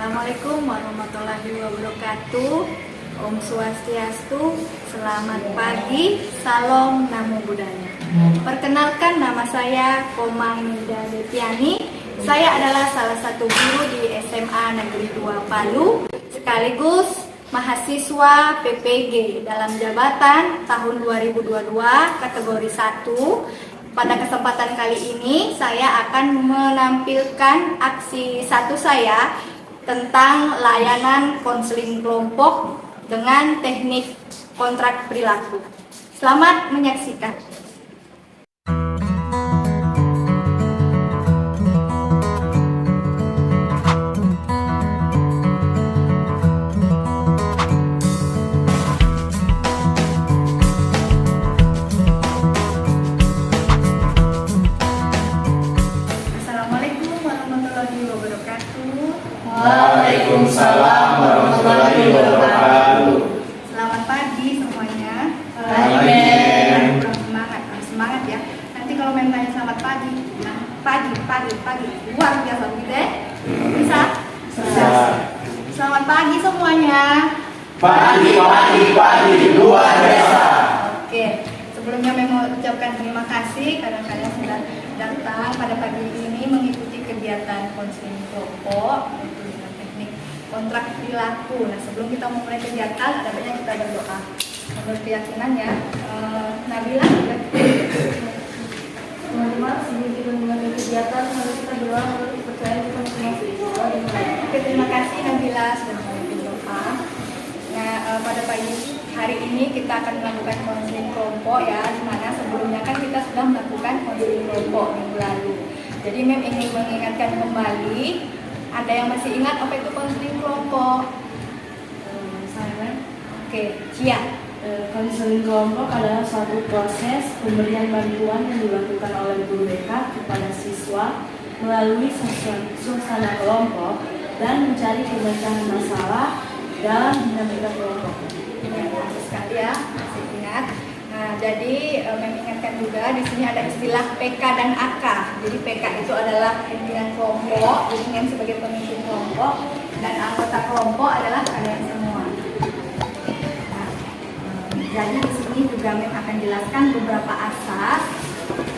Assalamualaikum warahmatullahi wabarakatuh. Om Swastiastu, selamat pagi, salam namo buddhaya. Perkenalkan, nama saya Komang Nida Deviani. Saya adalah salah satu guru di SMA Negeri 2 Palu, sekaligus mahasiswa PPG dalam jabatan tahun 2022 kategori 1. Pada kesempatan kali ini saya akan menampilkan aksi satu saya tentang layanan konseling kelompok dengan teknik kontrak perilaku. Selamat menyaksikan. Waalaikumsalam warahmatullahi wabarakatuh. Selamat pagi semuanya. Amin. Semangat ya. Nanti kalau main tanya selamat pagi, nah pagi, luar biasa begitu ya? Bisa? Bisa. Selamat pagi semuanya. Pagi, luar biasa. Oke, sebelumnya saya mau ucapkan terima kasih karena kalian sudah datang pada pagi ini mengikuti kegiatan konseling kelompok dengan teknik kontrak perilaku. Nah, sebelum kita memulai kegiatan, ada baiknya kita berdoa. Menurut keyakinan ya, Nabila juga. Teman-teman, sebelum kita memulai kegiatan, mari kita berdoa menurut kepercayaan kita masing-masing. Oke, terima kasih Nabila sudah mulai berdoa. Nah, pada pagi hari ini kita akan melakukan konseling kelompok ya, dimana sebelumnya kan kita sudah melakukan konseling kelompok minggu lalu. Jadi Mem ingin mengingatkan kembali, ada yang masih ingat apa itu konseling kelompok? Oke, Cia. Konseling kelompok adalah suatu proses pemberian bantuan yang dilakukan oleh guru BK kepada siswa melalui suasana kelompok dan mencari pemecahan masalah dalam dinamika kelompok. Ya, bagus sekali ya, masih ingat. Nah, jadi mengingatkan juga di sini ada istilah PK dan AK. Jadi PK itu adalah pimpinan kelompok, jadi yang sebagai pemimpin kelompok, dan anggota kelompok adalah kalian semua. Nah, jadi di sini juga Mem akan jelaskan beberapa asas.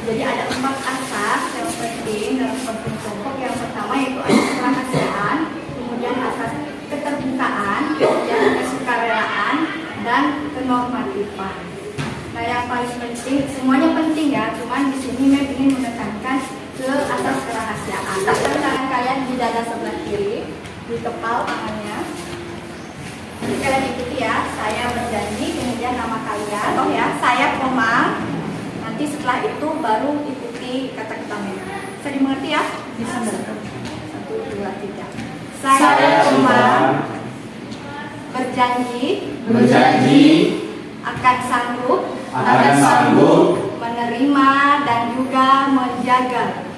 Jadi ada 4 asas yang penting dalam konseling kelompok. Yang pertama yaitu asas kerahasiaan, kemudian asas keterbukaan, kemudian kesukarelaan, dan kenormatifan. Nah, yang paling penting, semuanya penting ya, cuman di sini Mem ingin menekankan ke asas kerahasiaan. Letakkan tangan kalian di dada sebelah kiri, di kepal tangannya. Jadi kalian ikuti ya, saya berjanji, kemudian nama kalian, saya Komang. Nanti setelah itu baru ikuti kata-kata Mem. Bisa dimengerti ya? Bisa. 1, 2, 3. Saya Komang berjanji akan sanggup menerima dan juga menjaga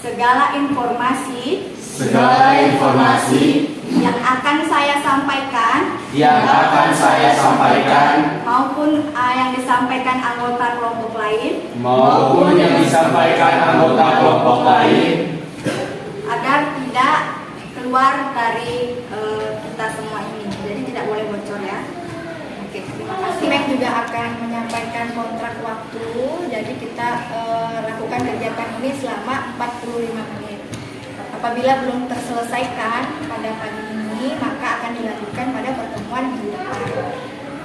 segala informasi yang akan saya sampaikan maupun yang disampaikan anggota kelompok lain agar tidak keluar dari kita semua ini. Jadi tidak boleh bocor ya. Oke, terima kasih. Mem juga akan menyampaikan kontrak waktu. Jadi kita lakukan kegiatan ini selama 45 menit. Apabila belum terselesaikan pada pagi ini, maka akan dilanjutkan pada pertemuan minggu depan.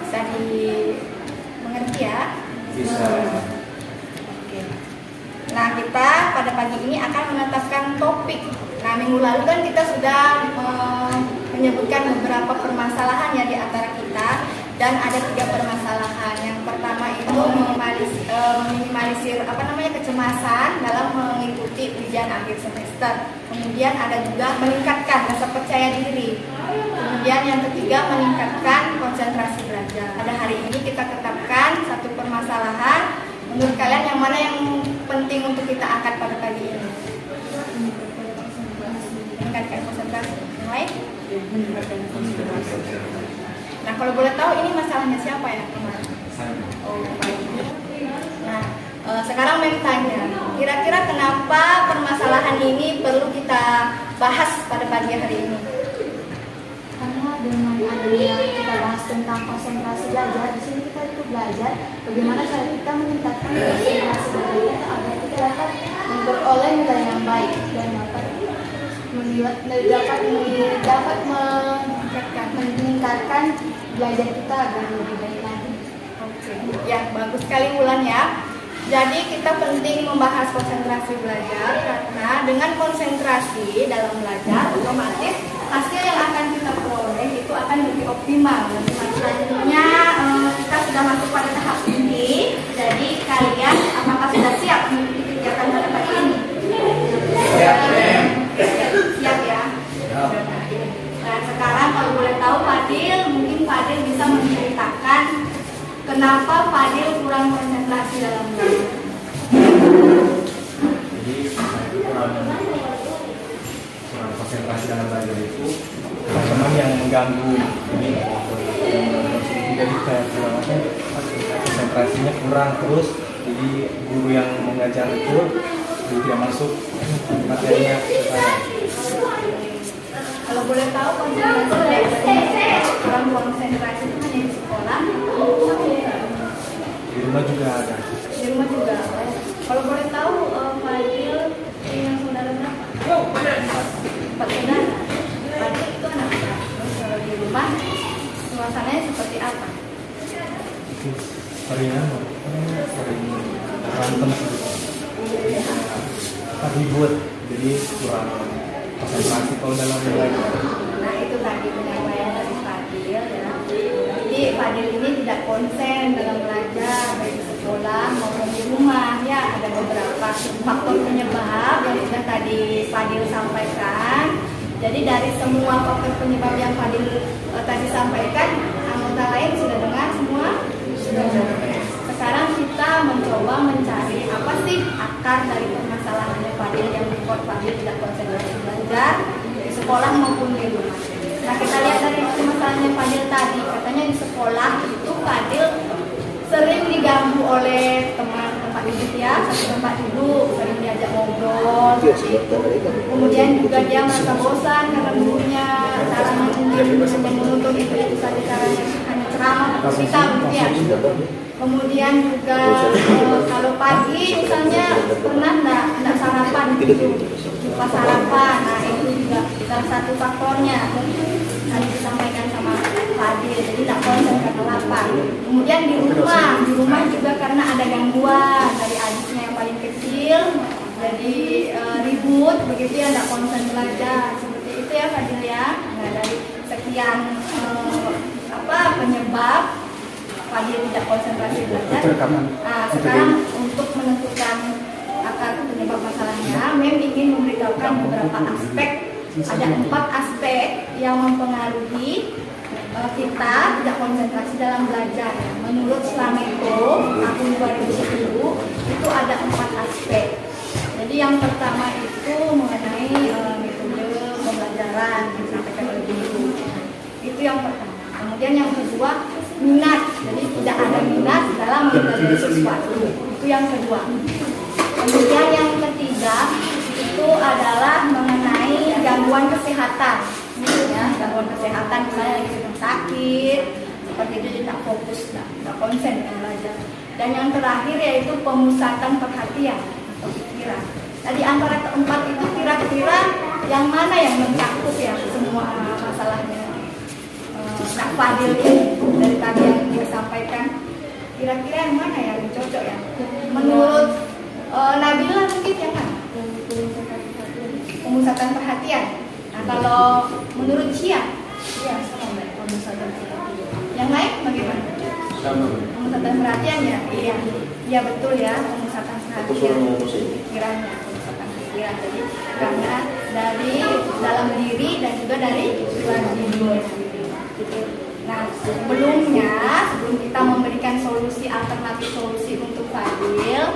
Bisa dimengerti ya? Bisa. Oke. Nah, kita pada pagi ini akan menetapkan topik. Nah, minggu lalu kan kita sudah menyebutkan beberapa permasalahan ya di antara kita, dan ada 3 permasalahan. Yang pertama itu meminimalisir kecemasan dalam mengikuti ujian akhir semester. Kemudian ada juga meningkatkan rasa percaya diri. Kemudian yang ketiga meningkatkan konsentrasi belajar. Pada hari ini kita tetapkan 1 permasalahan. Menurut kalian yang mana yang penting untuk kita angkat pada pagi ini? Meningkatkan konsentrasi. Yang lain? Nah, kalau boleh tahu ini masalahnya siapa ya kemarin? Oh, baik. Nah, sekarang Mem tanya, Kira-kira kenapa permasalahan ini perlu kita bahas pada pagi hari ini? Karena dengan adanya kita bahas tentang konsentrasi belajar, di sini kita itu belajar bagaimana cara kita meningkatkan konsentrasi belajar kita agar kita dapat memperoleh nilai yang baik dan dapat meningkatkan belajar kita agar lebih baik lagi. Oke, ya bagus sekali Wulan ya. Jadi kita penting membahas konsentrasi belajar karena dengan konsentrasi dalam belajar otomatis hasil yang akan kita peroleh itu akan lebih optimal. Selanjutnya kita sudah masuk pada tahap ini. Jadi kalian apakah sudah siap mengikuti kegiatan pada pagi ini? Siap ya. Nah sekarang kalau boleh tahu Fadil, mungkin Fadil bisa menceritakan kenapa Fadil kurang konsentrasi dalam belajar. Jadi saya itu kurang konsentrasi dalam belajar itu teman yang mengganggu. Jadi kayak konsentrasinya kurang terus. Jadi guru yang mengajar itu jadi tidak masuk materinya ke saya. Kalau boleh tahu konsentrasi kurang konsentrasi itu hanya di sekolah. Di rumah juga ada. Di rumah juga. Kalau boleh tahu Fadil yang saudara berapa? Empat saudara. Fadil itu anak berapa? Terus kalau di rumah suasananya seperti apa? Sering berantem ribut, jadi kurang konsentrasi kalau dalam belajar. Nah itu tadi penyampaian dari Fadil ya. Jadi Fadil ini tidak konsen dalam belajar baik di sekolah maupun di rumah ya. Ada beberapa faktor penyebab yang sudah tadi Fadil sampaikan. Jadi dari semua faktor penyebab yang Fadil tadi sampaikan, anggota lain sudah dengar semua? Sudah. Sekarang kita mencoba mencari apa sih akar dari permasalahannya Fadil yang membuat Fadil tidak konsentrasi belajar di sekolah maupun di rumah. Nah kita lihat dari permasalahannya Fadil tadi, katanya di sekolah itu Fadil sering diganggu oleh teman tempat duduk ya, satu tempat duduk, sering diajak ngobrol seperti itu. Kemudian juga dia merasa bosan karena gurunya caranya mungkin menuntut itu saja caranya hanya ceramah atau kita ya. Kemudian juga kalau pagi misalnya pernah enggak sarapan gitu, lupa sarapan. Nah itu juga salah satu faktornya tadi disampaikan sama Fadil, jadi tidak konsen karena lapar. Kemudian di rumah juga karena ada gangguan dari adiknya yang paling kecil, jadi ribut begitu ya, tidak konsen belajar seperti itu ya Fadil ya. Nah dari sekian penyebab Fadil tidak konsentrasi belajar. Nah, sekarang untuk menentukan akar penyebab masalahnya, Mem ingin memberitahukan beberapa aspek. Ada 4 aspek yang mempengaruhi kita tidak konsentrasi dalam belajar. Menurut Slameco tahun 2010 itu ada 4 aspek. Jadi yang pertama itu mengenai metode pembelajaran yang disampaikan oleh guru. Itu yang pertama. Kemudian yang kedua minat, jadi tidak ada minat dalam mempelajari sesuatu, itu yang kedua. Kemudian yang ketiga itu adalah mengenai gangguan kesehatan, ya gangguan kesehatan misalnya lagi sedang sakit, seperti itu tidak fokus, tidak konsen dengan belajar. Dan yang terakhir yaitu pemusatan perhatian atau pikiran. Nah, di antara keempat itu kira-kira yang mana yang mencakup ya semua masalahnya? Kak Fadil ini dari tadi yang dia sampaikan, kira-kira yang mana yang cocok ya? Menurut Nabila mungkin yang mana? Pemusatan perhatian. Nah kalau menurut Cia, ya sama pemusatan perhatian. Yang lain bagaimana? Pemusatan perhatian ya, iya betul ya, pemusatan perhatian. Pikirannya, pemusatan pikiran. Jadi karena dari dalam diri dan juga dari luar diri. Nah, sebelum kita memberikan alternatif solusi untuk Fadil,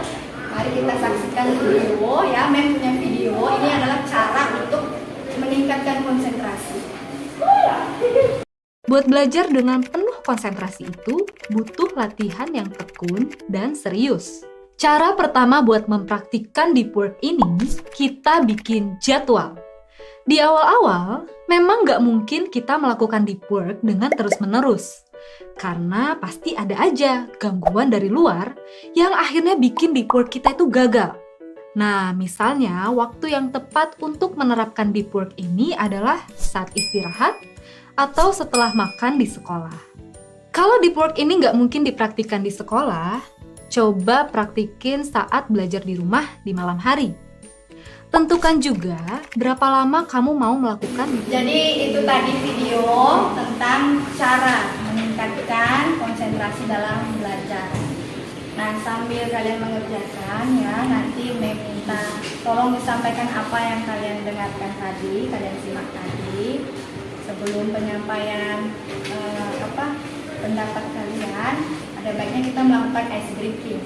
mari kita saksikan video ya, Mem punya video. Ini adalah cara untuk meningkatkan konsentrasi. Buat belajar dengan penuh konsentrasi itu butuh latihan yang tekun dan serius. Cara pertama buat mempraktikkan deep work ini, kita bikin jadwal. Di awal-awal, memang nggak mungkin kita melakukan deep work dengan terus-menerus. Karena pasti ada aja gangguan dari luar yang akhirnya bikin deep work kita itu gagal. Nah, misalnya waktu yang tepat untuk menerapkan deep work ini adalah saat istirahat atau setelah makan di sekolah. Kalau deep work ini nggak mungkin dipraktikkan di sekolah, coba praktikin saat belajar di rumah di malam hari. Tentukan juga berapa lama kamu mau melakukan. Jadi itu tadi video tentang cara meningkatkan konsentrasi dalam belajar. Nah, sambil kalian mengerjakan ya, nanti meminta tolong disampaikan apa yang kalian dengarkan tadi, kalian simak tadi sebelum penyampaian pendapat kalian. Ada baiknya kita melakukan ice breaking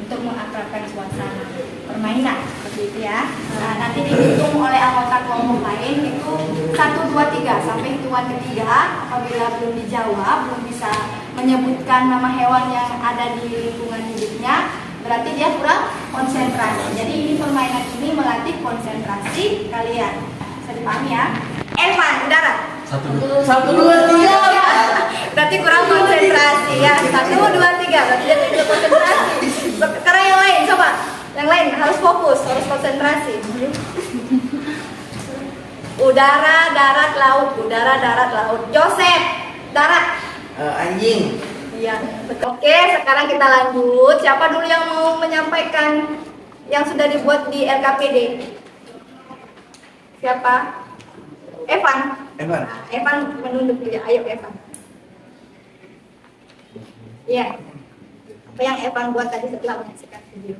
untuk mengakrabkan suasana permainan seperti itu ya. Nah, nanti dihitung oleh anggota kelompok lain itu 1, 2, 3 sampai hitungan ketiga. Apabila belum dijawab, belum bisa menyebutkan nama hewan yang ada di lingkungan hidupnya, berarti dia kurang konsentrasi. Jadi ini permainan ini melatih konsentrasi kalian. Bisa dipahami ya? Evan, udara. 1, 1, 2, 3. Berarti kurang konsentrasi ya. 1, 2, 3. Berarti dia tidak konsentrasi. Sekarang yang lain, coba. Yang lain harus fokus, harus konsentrasi. Udara, darat, laut. Udara, darat, laut. Joseph, darat. Anjing. Iya, betul. Oke, sekarang kita lanjut. Siapa dulu yang mau menyampaikan yang sudah dibuat di LKPD? Siapa? Evan. Evan. Evan menunduk diri. Ayo Evan. Iya. Apa yang Evan buat tadi setelah menyaksikan video?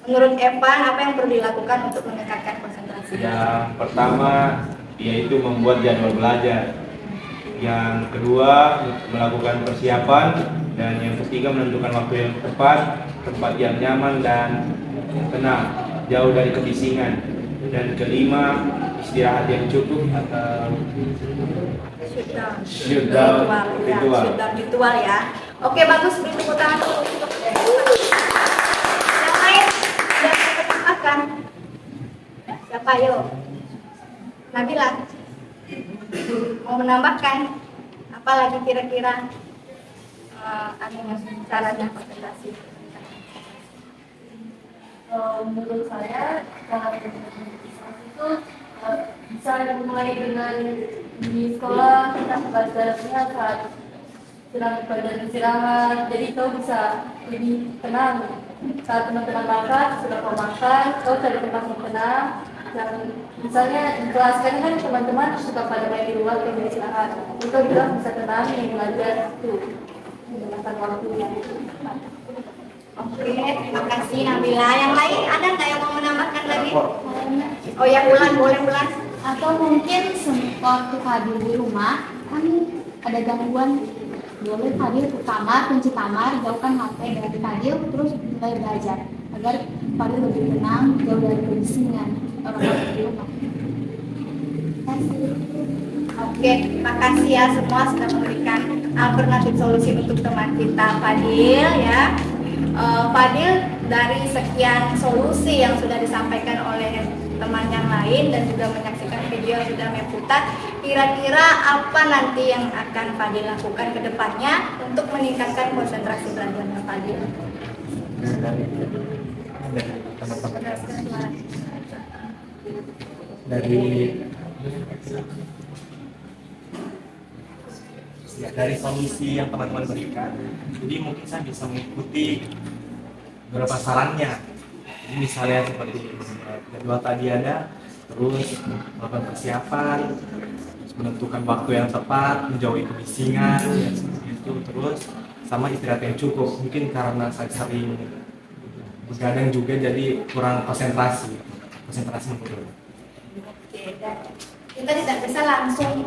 Menurut Evan, apa yang perlu dilakukan untuk meningkatkan konsentrasi? Yang pertama yaitu membuat jadwal belajar. Yang kedua melakukan persiapan, dan yang ketiga menentukan waktu yang tepat, tempat yang nyaman dan tenang, jauh dari kebisingan. Dan kelima, istirahat yang cukup atau shutdown ritual ya. Oke, bagus, beri tepuk tangan dulu. Yang lain yang mau menambahkan? Siapa yuk? Nabila mau menambahkan apa lagi kira-kira caranya konsentrasi? Menurut saya cara konsentrasi itu bisa dimulai dengan di sekolah kita belajarnya saat sedang pada istirahat, jadi kau bisa lebih tenang saat teman-teman makan, sudah kau makan, kau cari tempat yang tenang. Dan misalnya di kelas kan teman-teman suka pada main di luar kayak istirahat, itu juga bisa tenang yang belajar itu menggunakan waktunya. Oke, terima kasih Nabila. Yang lain ada nggak yang mau menambahkan lagi? Oh ya, Bulan, boleh Bulan. Atau mungkin waktu Fadil di rumah kan ada gangguan, boleh Fadil ke kamar, kunci kamar, jauhkan HP dari Fadil, terus mulai belajar agar Fadil lebih tenang, jauh dari kebisingan orang-orang di rumah. Oke, terima kasih ya semua sudah memberikan alternatif solusi untuk teman kita Fadil ya. Fadil, dari sekian solusi yang sudah disampaikan oleh teman yang lain dan juga menyaksikan video yang sudah Meputar, kira-kira apa nanti yang akan Fadil lakukan ke depannya untuk meningkatkan konsentrasi belajarnya Fadil? Dari solusi yang teman-teman berikan, jadi mungkin saya bisa mengikuti beberapa sarannya. Jadi misalnya seperti jadwal tadi ada, terus melakukan persiapan, terus menentukan waktu yang tepat, menjauhi kebisingan, ya, seperti itu. Terus sama istirahat yang cukup. Mungkin karena saya sering begadang juga, jadi kurang konsentrasi menurun. Oke, dan kita tidak bisa langsung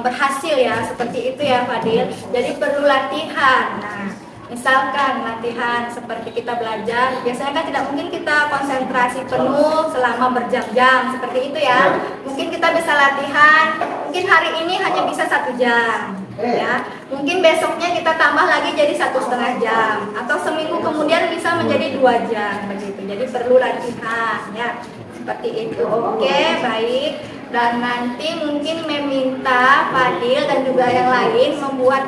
berhasil ya seperti itu ya Fadil. Jadi perlu latihan. Nah, misalkan latihan seperti kita belajar, biasanya kan tidak mungkin kita konsentrasi penuh selama berjam-jam seperti itu ya. Mungkin kita bisa latihan, mungkin hari ini hanya bisa 1 jam. Ya, mungkin besoknya kita tambah lagi jadi 1,5 jam, atau seminggu kemudian bisa menjadi 2 jam begitu. Jadi perlu latihan ya, seperti itu. Oke, baik. Dan nanti mungkin meminta Fadil dan juga yang lain membuat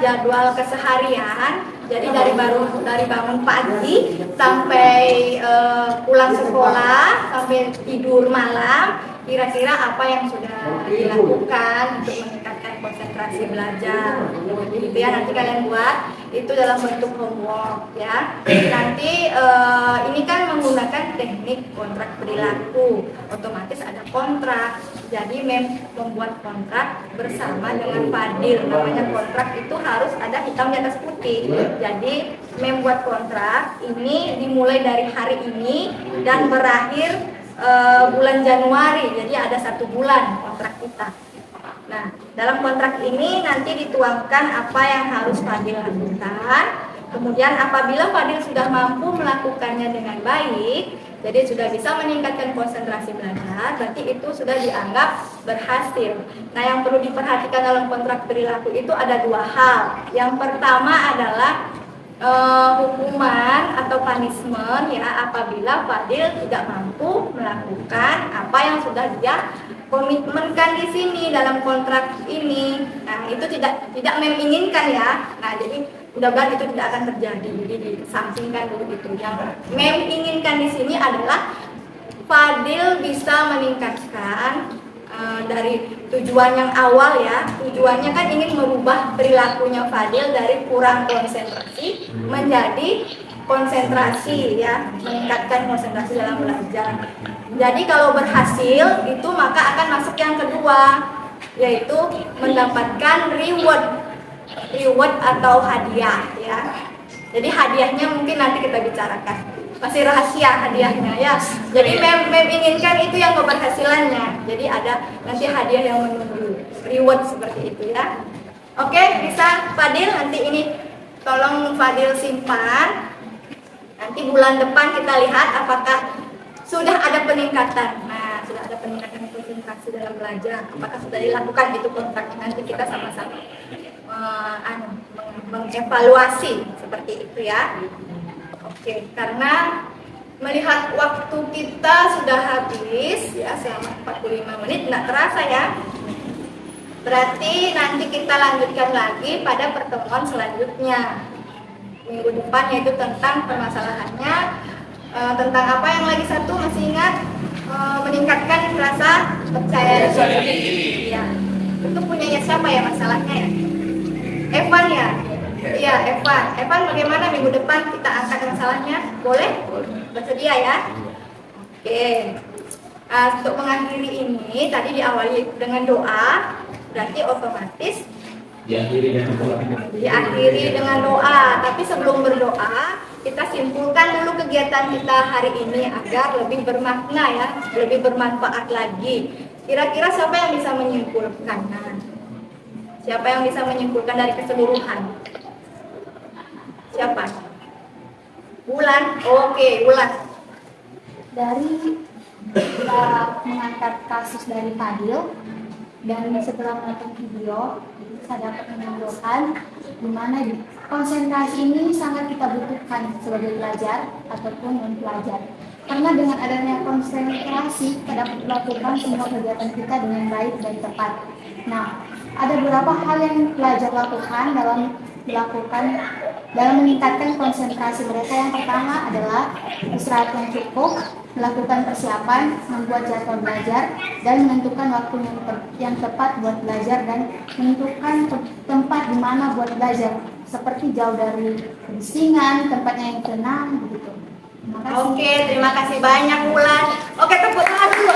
jadwal keseharian. Jadi dari bangun pagi sampai pulang sekolah sampai tidur malam, kira-kira apa yang sudah dilakukan untuk meningkatkan konsentrasi belajar. Jadi itu ya, nanti kalian buat itu dalam bentuk homework ya. Nanti ini kan menggunakan teknik kontrak perilaku, otomatis ada kontrak. Jadi membuat kontrak bersama dengan Fadil, namanya kontrak itu harus ada hitam di atas putih. Jadi membuat kontrak ini dimulai dari hari ini dan berakhir bulan Januari. Jadi ada 1 bulan kontrak kita. Nah, dalam kontrak ini nanti dituangkan apa yang harus Fadil lakukan. Kemudian apabila Fadil sudah mampu melakukannya dengan baik, jadi sudah bisa meningkatkan konsentrasi belajar, berarti itu sudah dianggap berhasil. Nah, yang perlu diperhatikan dalam kontrak perilaku itu ada 2 hal. Yang pertama adalah hukuman atau punishment ya, apabila Fadil tidak mampu melakukan apa yang sudah dia komitmenkan di sini dalam kontrak ini. Nah, itu tidak menginginkan ya. Nah, jadi mudah-mudahan itu tidak akan terjadi. Jadi disampingkan dulu itu. Yang menginginkan di sini adalah Fadil bisa meningkatkan dari tujuan yang awal ya. Tujuannya kan ingin merubah perilakunya Fadil dari kurang konsentrasi menjadi konsentrasi ya, meningkatkan konsentrasi dalam belajar. Jadi kalau berhasil itu maka akan masuk yang kedua, yaitu mendapatkan reward atau hadiah ya. Jadi hadiahnya mungkin nanti kita bicarakan, masih rahasia hadiahnya ya. Jadi inginkan itu yang keberhasilannya. Jadi ada nanti hadiah yang menunggu, reward seperti itu ya. Oke, bisa Fadil nanti ini tolong Fadil simpan. Nanti bulan depan kita lihat apakah sudah ada peningkatan. Nah, sudah ada peningkatan konsentrasi dalam belajar. Apakah sudah dilakukan itu kontraknya? Nanti kita sama-sama mengevaluasi seperti itu ya. Oke, karena melihat waktu kita sudah habis ya, selama 45 menit, nggak terasa ya. Berarti nanti kita lanjutkan lagi pada pertemuan selanjutnya minggu depan, yaitu tentang permasalahannya tentang apa yang lagi satu masih ingat, meningkatkan rasa percaya diri. Ya, itu punyanya siapa ya masalahnya ya? Evan ya? Iya, Evan bagaimana minggu depan kita angkat masalahnya? Boleh? Bersedia ya? Oke. Untuk mengakhiri ini tadi diawali dengan doa, berarti otomatis diakhiri dengan doa. Tapi sebelum berdoa, kita simpulkan dulu kegiatan kita hari ini agar lebih bermakna ya, lebih bermanfaat lagi. Kira-kira siapa yang bisa menyimpulkan? Nah, siapa yang bisa menyimpulkan dari keseluruhan? Siapa? Bulan? Oke, Bulan. Dari kita mengangkat kasus dari Fadil, dan setelah menonton video saya dapat menyimpulkan di mana konsentrasi ini sangat kita butuhkan sebagai pelajar ataupun non pelajar, karena dengan adanya konsentrasi kita dapat melakukan semua kegiatan kita dengan baik dan tepat. Nah, ada beberapa hal yang pelajar lakukan dalam meningkatkan konsentrasi mereka. Yang pertama adalah istirahat yang cukup, melakukan persiapan, membuat jadwal belajar, dan menentukan waktu yang tepat buat belajar, dan menentukan tempat di mana buat belajar, seperti jauh dari kebisingan, tempatnya yang tenang, begitu. Terima kasih. Oke, terima kasih banyak Bulan. Oke, tepuk tangan dulu.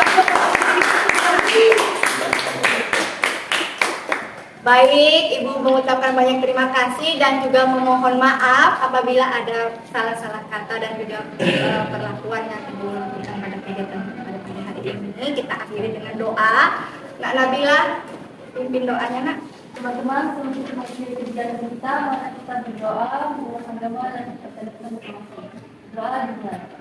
Baik, Ibu mengucapkan banyak terima kasih dan juga memohon maaf apabila ada salah-salah kata dan juga perlakuan yang Ibu lakukan pada kegiatan pada pagi hari ini. Kita akhiri dengan doa. Nak Nabila, pimpin doanya Nak. Teman-teman, sebelum kita mengakhiri kegiatan kita, maka kita berdoa, mohon doa dan kita berdoa dimulai.